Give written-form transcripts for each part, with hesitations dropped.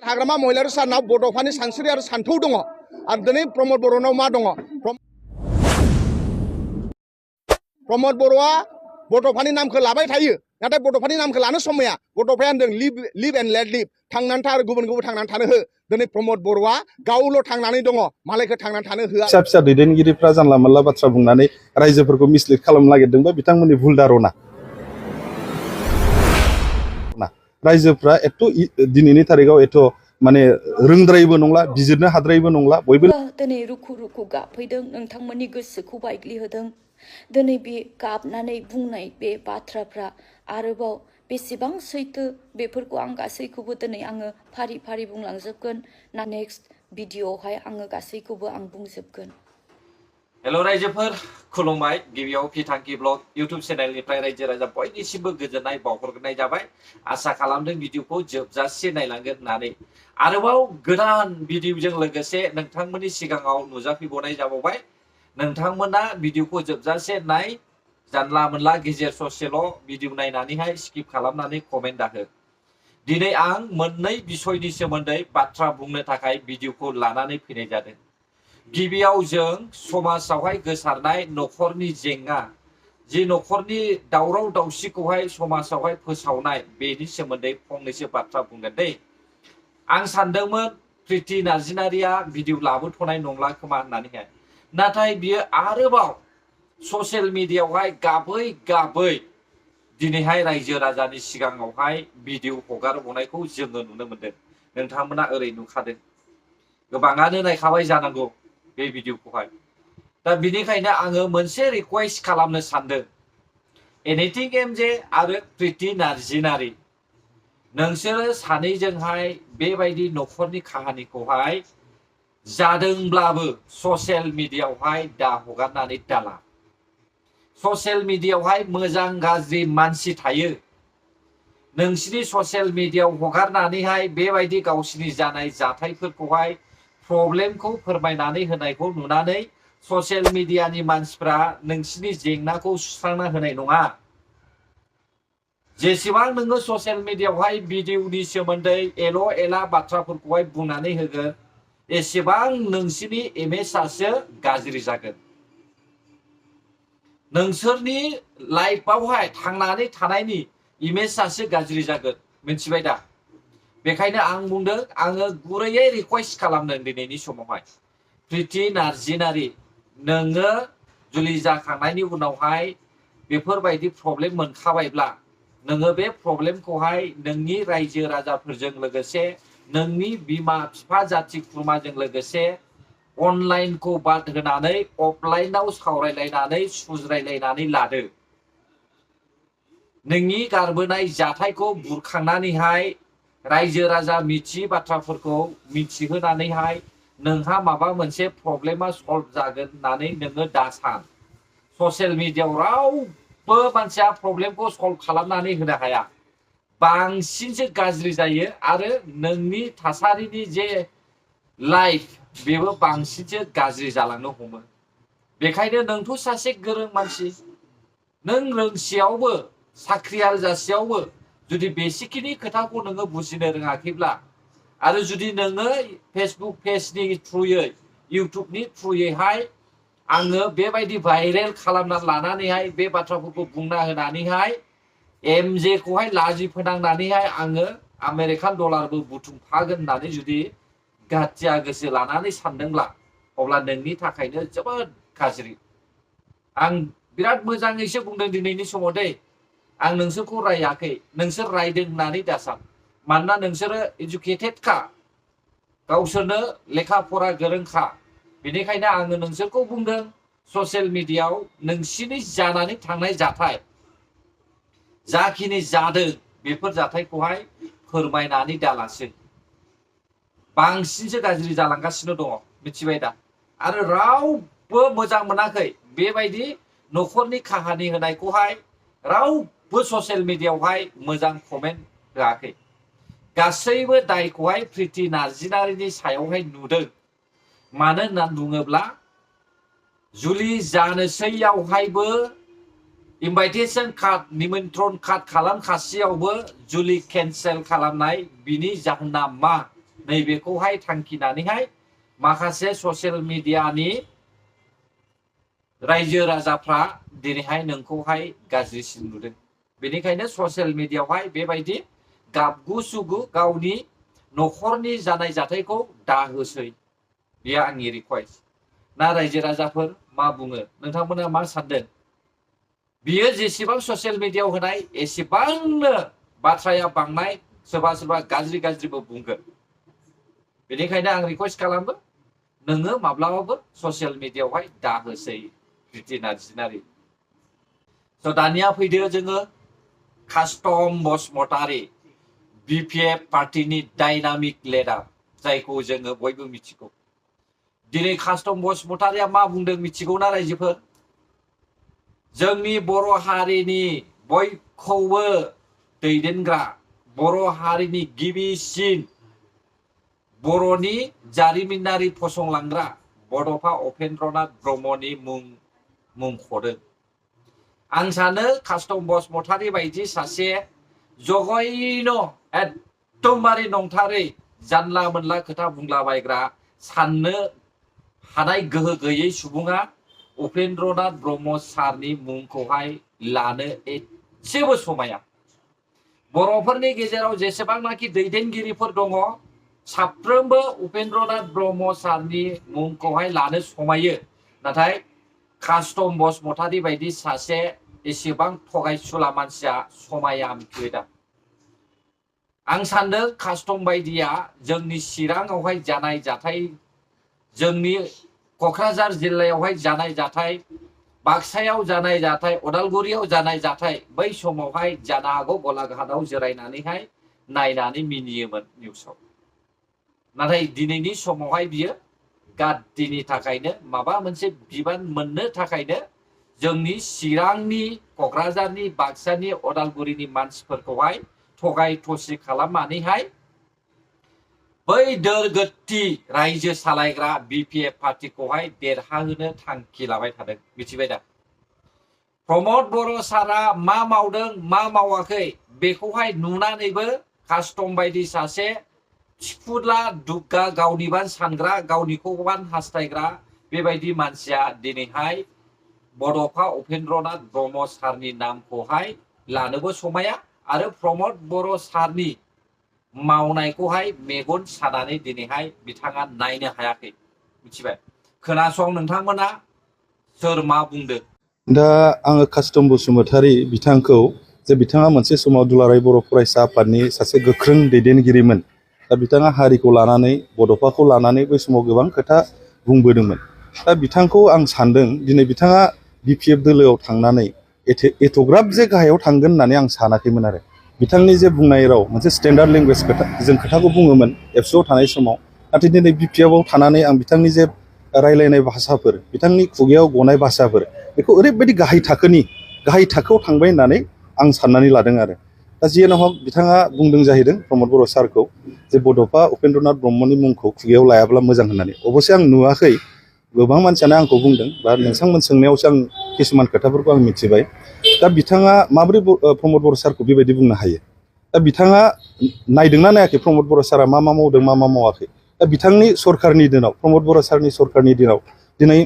हाग्रामा महिलारि सानाव बड'फानि सानस्रि आरो सान्थौ दङ आरो दिनै प्रमद बर'नाव मा दङ प्रमद बर'आ बड'फानि नामखौ लाबाय थायो नाथाय बड'फानि नामखौ लानो समाया बड'फाया होनदों लिभ एन्ड लेट लिभ थांनानै था आरो गुबुन गुबुन थांनानै थानो हो दिनै प्रमद बर'आ गावल' थांनानै दङ मालायखौ थांनानै थानो होआ फिसा फिसा दैदेनगिरिफ्रा जानला मोनला बाथ्रा बुंनानै रायजोफोरखौ मिसलिड खालामनो नागिरदोंबा बिथांमोननि भुल धारना रायजोफ्रा एथ' दिनैनि तारिखाव एथ' माने रोंद्रायबो नंला बिजिरनो हाद्रायबो नंला बयबो दिनै रुखु रुखु गाबफैदों नोंथांमोननि गोसोखौ बायग्लिहोदों दिनै बे गाबनानै बुंनाय बे बाथ्राफ्रा आरोबाव बेसेबां सैथो बेफोरखौ आं गासैखौबो दिनै आङो फारि फारि बुंलांजोबगोन ना नेक्स्ट भिडिअआवहाय आङो गासैखौबो आं बुंजोबगोन। हेलो रायजोफोर खुलुमबाय गिबियाव फिथांखि ब्लग इउट्यूब चेनेलनिफ्राय रायजो राजा बयनिसिमबो गोजोननाय बावहरनाय जाबाय आसा खालामदों भिडिअखौ जोबजासे नायलांगोन होननानै आरोबाव गोदान भिडिअजों लोगोसे नोंथांमोननि सिगाङाव नुजाफैबावनाय जाबावबाय नोंथांमोना भिडिअखौ जोबजासे नाय जानला मोनला गेजेर ससेल' भिडिअ नायनानैहाय स्किप खालामनानै कमेन्ट दाहो दिनै आं मोननै बिषयनि सोमोन्दै बाथ्रा बुंनो थाखाय भिडिअखौ लानानै फैनाय जादों। गिबियाव जों समाजावहाय गोसारनाय न'खरनि जेंना जि न'खरनि दावराव दावसिखौहाय समाजावहाय फोसावनाय बेनि सोमोन्दै फंनैसो बाथ्रा बुंगोन दै आं सानदोंमोन प्रिति नार्जिनारिया भिडिअ लाबोथ'नाय नंला खोमा होननानैहाय नाथाय बियो आरोबाव ससियेल मिडियायावहाय गाबै गाबै दिनैहाय रायजो राजानि सिगाङावहाय भिडिअ हगारबावनायखौ जोङो नुनो मोनदों नोंथांमोना ओरै नुखादों गोबाङानो नायखाबाय जानांगौ बे भिडिअखौहाय दा बिनिखायनो आङो मोनसे रिक्वेस्ट खालामनो सानदों एनिथिं एमजे आरो प्रिति नार्जिनारि नोंसोरो सानैजोंहाय बेबायदि न'खरनि काहानिखौहाय जादोंब्लाबो ससियेल मिडियायावहाय दा हगारनानै दाला ससियेल मिडियायावहाय मोजां गाज्रि मानसि थायो नोंसिनि ससियेल मिडियायाव हगारनानैहाय बेबायदि गावसिनि जानाय जाथायफोरखौहाय प्रब्लेमखौ फोरमायनानै होनायखौ नुनानै ससियेल मिडियानि मानसिफ्रा नोंसिनि जेंनाखौ सुस्रांना होनाय नङा जेसेबां नोङो ससियेल मिडियायावहाय भिडिअनि सोमोन्दै एल' एला बाथ्राफोरखौहाय बुंनानै होगोन एसेबां नोंसिनि इमेजआसो गाज्रि जागोन नोंसोरनि लाइफआवहाय थांनानै थानायनि इमेजआसो गाज्रि जागोन मिथिबाय दा बेखायनो आं बुंदों आङो गुरैयै रिक्वेस्ट खालामदों दिनैनि समावहाय प्रिति नार्जिनारि नोङो जुलि जाखांनायनि उनावहाय बेफोरबायदि प्रब्लेम मोनखाबायब्ला नोङो बे प्रब्लेमखौहाय नोंनि रायजो राजाफोरजों लोगोसे नोंनि बिमा बिफा जाथि खुरमाजों लोगोसे अनलाइनखौ बाद होनानै अफलाइनाव सावरायलायनानै सुज्रायलायनानै लादो नोंनि गारबोनाय जाथायखौ बुरखांनानैहाय रायजो राजा मिथियै बाथ्राफोरखौ मिथिहोनानैहाय नोंहा माबा मोनसे प्रब्लेमा सल्भ जागोन होननानै नोङो दा सान ससियेल मिडियायाव रावबो मानसिया प्रब्लेमखौ सल्भ खालामनानै होनो हाया बांसिनसो गाज्रि जायो आरो नोंनि थासारिनि जे लाइफ बेबो बांसिनसो गाज्रि जालांनो हमो बेखायनो नोंथ' सासे गोरों मानसि नों रोंसेयावबो साख्रियाल जासेयावबो जुदि बेसिकनि खोथाखौ नोङो बुजिनो रोङाखैब्ला आरो जुदि नोङो फेसबुक पेजनि थ्रुयै इउटुबनि थ्रुयैहाय आङो बेबायदि भाइरेल खालामना लानानैहाय बे बाथ्राफोरखौ बुंना होनानैहाय एमजे खौहाय लाजि फोनांनानैहाय आङो आमेरिकान डलारबो बुथुमफागोन होननानै जुदि गाथिया गोसो लानानै सानदोंब्ला अब्ला नोंनि थाखायनो जोबोद गाज्रि आं बिराद मोजाङैसो बुंदों दिनैनि समाव दै आं नोंसोरखौ रायाखै नोंसोर रायदों होननानै दासान मानोना नोंसोरो इडुकेटेडखा गावसोरनो लेखा फरा गोरोंखा बेनिखायनो आङो नोंसोरखौ बुंदों ससियेल मिडियायाव नोंसिनि जानानै थांनाय जाथाय जाखिनि जादों बेफोर जाथायखौहाय फोरमायनानै दालासै बांसिनसो गाज्रि जालांगासिनो दङ मिथिबाय दा आरो रावबो मोजां मोनाखै बेबायदि न'खरनि काहानि होनायखौहाय रावबो ससियेल मिडियायावहाय मोजां कमेन्ट होआखै गासैबो दायखौहाय प्रिति नार्जिनारिनि सायावहाय नुदों मानो होननानै बुङोब्ला जुलि जानोसैयावहायबो इनभाइटेशन कार्ड निमन्त्रण कार्ड खालामखासेयावबो जुलि केन्सेल खालामनाय बिनि जाहोना मा नैबेखौहाय थांखिनानैहाय माखासे ससियेल मिडियानि रायजो राजाफ्रा दिनैहाय नोंखौहाय गाज्रिसिन नुदों। बेनिखायनो ससियेल मिडियायावहाय बेबायदि गाबगु सुगु गावनि न'खरनि जानाय जाथायखौ दाहोसै। बेयो आंनि रिक्वेस्ट। ना रायजो राजाफोर मा बुङो नोंथांमोना मा सानदों? बियो जेसेबां ससियेल मिडियायाव होनाय एसेबांनो बाथ्राया बांनाय, सोरबा सोरबा गाज्रि गाज्रिबो बुंगोन। बेनिखायनो आं रिक्वेस्ट खालामो नोङो माब्लाबाबो ससियेल मिडियायावहाय दाहोसै प्रिति नार्जिनारि। स' दानिया फैदो जोङो कास्टम बसुमतारी BPF पार्टीनि डायनामिक लिडार, जायखौ जोङो बयबो मिथिगौ। दिनै कास्टम बसुमतारीया मा बुंदों मिथिगौना रायजोफोर? जोंनि बर' हारिनि बयखौबो दैदेनग्रा, बर' हारिनि गिबिसिन बर'नि जारिमिनारि फसंलांग्रा बड'फा उपेन्द्रनाथ ब्रह्मनि मुंख'दों। आं सानो कास्टम बसुमतारी बायदि सासे जघन्य एकदमबारे नंथारै जानला मोनला खोथा बुंलाबायग्रा, साननो हानाय गोहो गैयै सुबुङा उपेन्द्रनाथ ब्रह्म सारनि मुंखौहाय लानो एसेबो समाया। बर'फोरनि गेजेराव जेसेबांनाखि दैदेनगिरिफोर दङ साफ्रोमबो उपेन्द्रनाथ ब्रह्म सारनि मुंखौहाय लानो समायो। नाथाय कास्टम बसुमतारी बायदि सासे एसेबां थगायसुला मानसिया समाया मिथिबाय दा। आं सान्दों कास्टम बायदिया जोंनि चिराङावहाय जानाय जाथाय, जोंनि क'क्राझार जिल्लायावहाय जानाय जाथाय, बाक्सायाव जानाय जाथाय, उदालगुरियाव जानाय जाथाय, बै समावहाय जानो हागौ गलाघाटआव जिरायनानैहाय नायनानै मिनियोमोन निउसाव। नाथाय दिनैनि समावहाय बियो गाद्दिनि थाखायनो, माबा मोनसे बिबान मोननो थाखायनो जोंनि चिरांनि, क'क्राझारनि, बाक्सानि, उदालगुरिनि मानसिफोरखौहाय थगाय थसि खालामनानैहाय बै दोरगोत्ति रायजो सालायग्रा BPF पार्टीखौहाय देरहाहोनो थांखि लाबाय थादों। मिथिबाय दा? प्रमद बर' सारा मा मावदों मा मावाखै बेखौहाय नुनानैबो कास्टम बायदि सासे थिफुला दुग्गा, गावनिबान सानग्रा, गावनिखौबान हास्थायग्रा बेबायदि मानसिया दिनैहाय बड'फा उपेन्द्रनाथ ब्रह्म सारनि नामखौहाय लानोबो समाया आरो प्रमद बर' सारनि मावनायखौहाय मेगन सानानै दिनैहाय बिथाङा नायनो हायाखै। मिथिबाय? खोनासं नोंथांमोना सोर मा बुंदों। दा आङो कास्टम बसुमतारी बिथांखौ, जे बिथाङा मोनसे समाव दुलाराय बर' फरायसा आफादनि सासे गोख्रों दैदेनगिरिमोन। दा बिथाङा हारिखौ लानानै, बड'फाखौ लानानै बै समाव गोबां खोथा बुंबोदोंमोन। दा बिथांखौ आं सानदों दिनै बिथाङा BPF दोलोआव थांनानै एथ'ग्राब जे गाहायाव थांगोन होननानै आं सानाखैमोन आरो। बिथांनि जे बुंनाय राव, मोनसे स्टेन्डार्ड लेंगुवेज जों खोथाखौ बुङोमोन एबसुआव थानाय समाव। नाथाय दिनै BPFआव थानानै आं बिथांनि जे रायलायनाय भाषाफोर, बिथांनि खुगायाव गनाय भाषाफोर, बेखौ ओरैबायदि गाहाय थाखोआव थांबाय होननानै आं साननानै लादों आरो। दा जियानो हक बिथाङा बुंदों जाहैदों प्रमद बर' सारखौ, जे बड'फा उपेन्द्रनाथ ब्रह्मनि मुंखौ खुगायाव लायाब्ला मोजां होननानै। अबसे आं नुवाखै, गोबां मानसियानो आंखौ बुंदों, बा नोंथांमोन सोंनायावसो आं किसुमान खोथाफोरखौ आं मिथिबाय। दा बिथाङा माबोरै प्रमद बर' सारखौ बेबायदि बुंनो हायो? दा बिथाङा नायदोंना नायाखै प्रमद बर' सारा मा मा मावदों मा मा मावाखै? दा बिथांनि सरकारनि दिनाव, प्रमद बर' सारनि सरकारनि दिनाव दिनै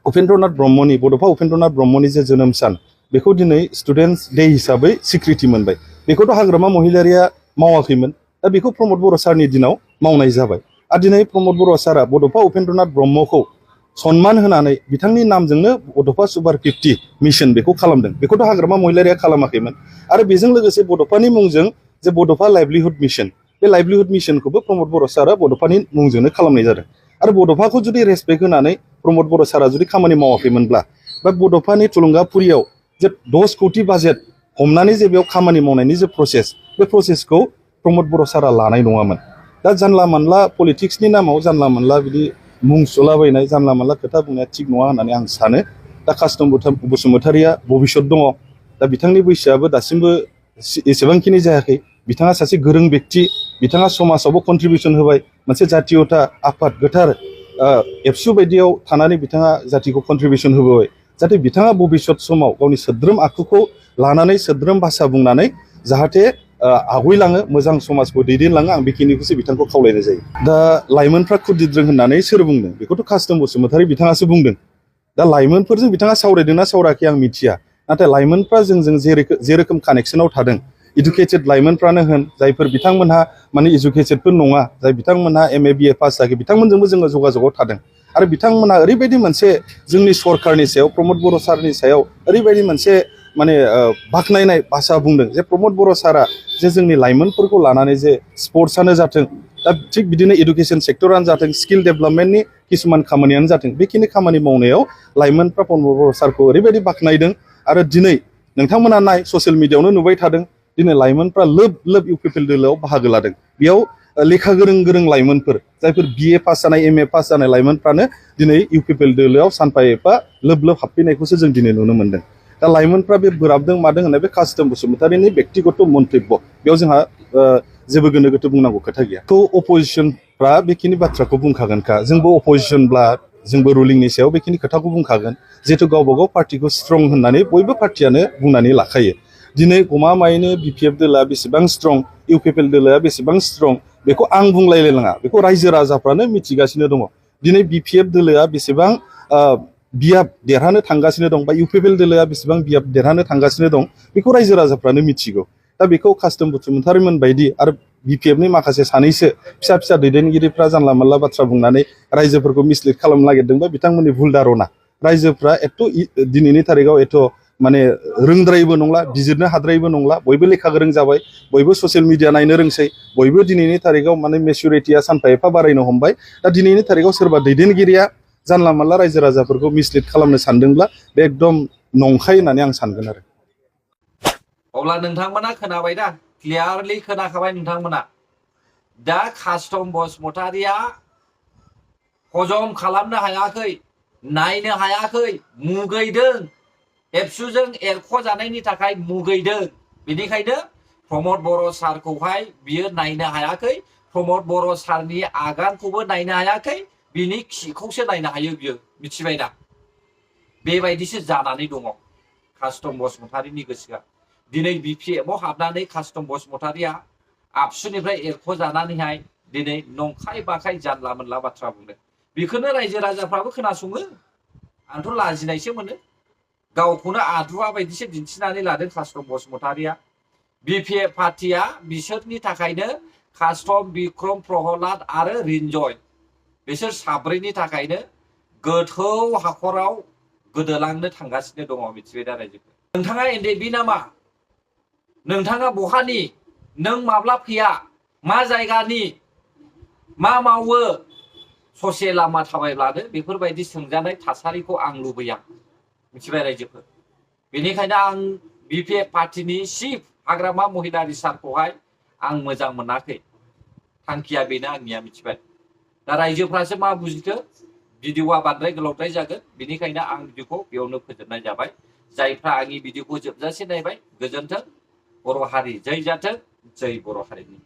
उपेन्द्रनाथ ब्रह्मनि, बड'फा उपेन्द्रनाथ ब्रह्मनि जे जोनोम सान, बेखौ दिनै स्टुडेन्टस डे हिसाबै स्वीकृति मोनबाय। बेखौथ' हाग्रामा महिलारिया मावाखैमोन। दा बेखौ प्रमद बर' सारनि दिनाव मावनाय जाबाय। आरो दिनै प्रमद बर' सारा बड'फा उपेन्द्रनाथ ब्रह्मखौ सनमान होनानै बिथांनि नामजोंनो बड'फा सुपार 50 मिशन बेखौ खालामदों। बेखौथ' हाग्रामा महिलारिया खालामाखैमोन। आरो बेजों लोगोसे बड'फानि मुंजों जे बड'फा लाइभलिहुड मिशन, बे लाइभलिहुड मिशनखौबो प्रमद बर' सारा बड'फानि मुंजोंनो खालामनाय जादों। आरो बड'फाखौ जुदि रेसपेक्ट होनानै प्रमद बर' सारा जुदि खामानि मावाखैमोनब्ला, बा बड'फानि थुलुंगाफुरियाव जे 10 कोटि बाजेट हमनानै जे बेयाव खामानि मावनायनि जे प्रसेस, बे प्रसेसखौ प्रमद बर' सारा लानाय नङामोन। दा जानला मानला पलिटिक्सनि नामाव जानला मानला बिदि मुं सुलाबायनाय, जानला मानला खोथा बुंनाया थिग नङा होननानै आं सानो। दा कास्टम बसुमतारीया भबिष्यत दङ। दा बिथांनि बैसोआबो दासिमबो एसेबांखिनि जायाखै। बिथाङा सासे गोरों व्यक्ति, बिथाङा समाजावबो कन्ट्रिबिउसन होबाय। मोनसे जातीयता आफाद, गोथार एबसु बायदियाव थानानै बिथाङा जातिखौ कन्ट्रिबिउसन होबोबाय। जाहाथे बिथाङा भबिष्यत समाव गावनि सोद्रोम आखुखौ लानानै, सोद्रोम भाषा बुंनानै जाहाथे आवगायलाङो मोजां समाजखौ दैदेनलाङो आं बेखिनिखौसो बिथांखौ खावलायनाय जायो। दा लाइमोनफ्रा खुदिद्रों होननानै सोर बुंदों बेखौथ' कास्तम बसुमतारी बिथाङासो बुंदों। दा लाइमोनफोरजों बिथाङा सावरायदोंना सावरायाखै आं मिथिया, नाथाय लाइमोनफ्रा जोंजों जे रोखोम कानेक्सनाव थादों, इडुकेटेड लाइमोनफ्रानो होन जायफोर बिथांमोनहा माने इडुकेटेडबो नङा, जाय बिथांमोनहा MA BA पास जायाखै, बिथांमोनजोंबो जोङो जगाजगाव थादों। आरो बिथांमोनहा ओरैबायदि मोनसे जोंनि सरकारनि सायाव प्रमद बर' सारनि सायाव ओरैबायदि मोनसे माने बाख्नायनाय भाषा बुंदों जे प्रमद बर' सारा जे जोंनि लाइमोनफोरखौ लानानै जे स्पर्ट्सआनो जाथों, दा थिग बिदिनो इडुकेसन सेक्टरानो जाथों, स्किल डेभेलपमेन्टनि किसुमान खामानियानो जाथों, बेखिनि खामानि मावनायाव लाइमोनफ्रा प्रमद बर' सारखौ ओरैबायदि बाख्नायदों। आरो दिनै नोंथांमोना नाय ससियेल मिडियायावनो नुबाय थादों, दिनै लाइमोनफ्रा लोब लोब इउपिपिएल दोलोआव बाहागो लादों। बेयाव लेखा गोरों लाइमोनफोर जायफोर BA पास जानाय MA पास जानाय लाइमोनफ्रानो दिनै इउपिपिएल दोलोआव सानफा एफा लोब लोब हाबफैनायखौसो जों दिनै नुनो मोनदों। दा लाइमोनफ्रा बे बोराबदों मादों होननाय बे कास्तम बसुमतारीनि बेक्तिगत मन्तब्य, बेयाव जोंहा जेबो गोनो गोथो बुंनांगौ खोथा गैया। थ' अपोजिसनफ्रा बेखिनि बाथ्राखौ बुंखागोनखा, जोंबो अपोजिसनब्ला जोंबो रुलिंनि सायाव बेखिनि खोथाखौ बुंखागोन। जिहेतु गावबा गाव पार्टिखौ स्ट्रं होननानै बयबो पार्टियानो बुंनानै लाखायो। दिनै गमामायैनो BPF दोलोआ बेसेबां स्ट्रं, इउपिपिएल दोलोआ बेसेबां स्ट्रं, बेखौ आं बुंलायलायनाङा, बेखौ रायजो राजाफ्रानो मिथिगासिनो दङ। दिनै BPF दोलोआ बेसेबां बियाब देरहानो थांगासिनो दं, बा इउपिपिएल दोलोआ बेसेबां बियाब देरहानो थांगासिनो दं, बेखौ रायजो राजाफ्रानो मिथिगौ। दा बेखौ कास्तम बसुमतारीमोन बायदि आरो BPFनि माखासे सानैसो फिसा फिसा दैदेनगिरिफ्रा जानला मोनला बाथ्रा बुंनानै रायजोफोरखौ मिसलिड खालामनो नागिरदोंबा बिथांमोननि भुल धारना। रायजोफ्रा दिनैनि थारिखआव माने रोंद्रायबो नंला, बिजिरनो हाद्रायबो नंला, बयबो लेखा गोरों जाबाय, बयबो ससियेल मिडिया नायनो रोंसै, बयबो दिनैनि थारिखआव माने मेचुरिटिया सानफा एफा बारायनो हमबाय। दा दिनैनि थारिखआव सोरबा दैदेनगिरिया जानला मोनला रायजो राजाफोरखौ मिसलिड खालामनो सानदोंब्ला बे एकदम नंखाय होननानै आं सानगोन आरो। अब्ला नोंथांमोना खोनाबाय दा, क्लियारलि खोनाखाबाय नोंथांमोना। दा कास्तम बसुमतारीया हजम खालामनो हायाखै, नायनो हायाखै, मुगैदों, एबसुजों एरख'जानायनि थाखाय मुगैदों। बेनिखायनो प्रमद बर' सारखौहाय बियो नायनो हायाखै, प्रमद बर' सारनि आगानखौबो नायनो हायाखै, बिनि खिखौसो नायनो हायो बियो, मिथिबाय दा? बेबायदिसो जानानै दङ कास्तम बसुमतारीनि गोसोआ। दिनै BPFआव हाबनानै कास्तम बसुमतारीया आबसुनिफ्राय एरख'जानानैहाय दिनै नंखाय बाखाय जानला मोनला बाथ्रा बुंदों। बेखौनो रायजो राजाफ्राबो खोनासङो। आंथ' लाजिनायसो मोनो। गावखौनो आदुवा बायदिसो दिन्थिनानै लादों कास्तम बसुमतारीया। BPF पार्टिया बिसोरनि थाखायनो कास्तम, बिक्रम, प्रहलाद आरो रिन्जय, बिसोर साब्रैनि थाखायनो गोथौ हाखराव गोदोलांनो थांगासिनो दङ, मिथिबाय दा रायजोफोर? नोंथाङा NDB नामा? नोंथाङा बहानि? नों माब्ला फैया? मा जायगानि? मा मावो? ससे लामा थाबायब्लानो बेफोरबायदि सोंजानाय थासारिखौ आं लुबैया, मिथिबाय रायजोफोर? बेनिखायनो आं BPF पार्टिनि चिफ हाग्रामा महिलारि सारखौहाय आं मोजां मोनाखै। थांखिया बेनो आंनिया, मिथिबाय? दा रायजोफ्रासो मा बुजिखो? भिडिअआ बांद्राय गोलावद्राय जागोन, बेनिखायनो आं भिडिअखौ बेयावनो फोजोबनाय जाबाय। जायफ्रा आंनि भिडिअखौ जोबजासे नायबाय, गोजोन्थों। बर' हारि जै जाथों, जै बर' हारिनि।